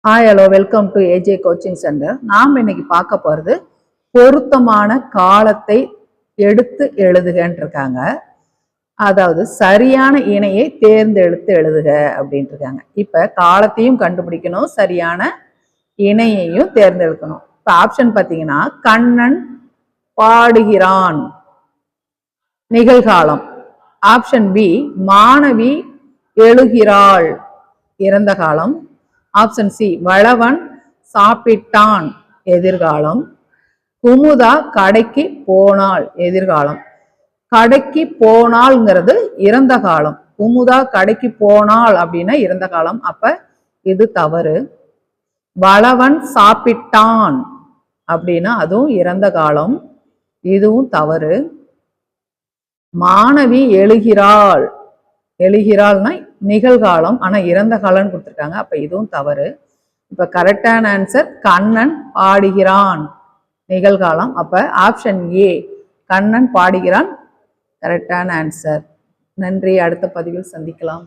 Hi hello welcome to AJ coaching centre. நாம் இன்னைக்கு பார்க்க போகிறது பொருத்தமான காலத்தை எடுத்து எழுதுகன்னு இருக்காங்க. அதாவது சரியான இணையை தேர்ந்தெடுத்து எழுதுக அப்படின்ட்டு இருக்காங்க. இப்போ காலத்தையும் கண்டுபிடிக்கணும், சரியான இணையையும் தேர்ந்தெடுக்கணும். இப்போ ஆப்ஷன் பார்த்தீங்கன்னா கண்ணன் பாடுகிறான் நிகழ்காலம். ஆப்ஷன் பி மாணவி எழுகிறாள் இறந்த காலம். ஆப்ஷன் சி வளவன் சாப்பிட்டான் எதிர்காலம். குமுதா கடைக்கு போனாள் எதிர்காலம். கடைக்கு போனாள்ங்கிறது இறந்த காலம். குமுதா கடைக்கு போனாள் அப்படின்னா இறந்த காலம். அப்ப இது தவறு. வளவன் சாப்பிட்டான் அப்படின்னா அதுவும் இறந்த காலம், இதுவும் தவறு. மாணவி எழுகிறாள், எழுகிறாள்னா நிகழ்காலம், ஆனா இறந்த காலம்னு கொடுத்துருக்காங்க. அப்ப இதுவும் தவறு. இப்ப கரெக்டான ஆன்சர் கண்ணன் பாடுகிறான் நிகழ்காலம். அப்ப ஆப்ஷன் ஏ கண்ணன் பாடுகிறான் கரெக்டான ஆன்சர். நன்றி. அடுத்த பதிவில் சந்திக்கலாம்.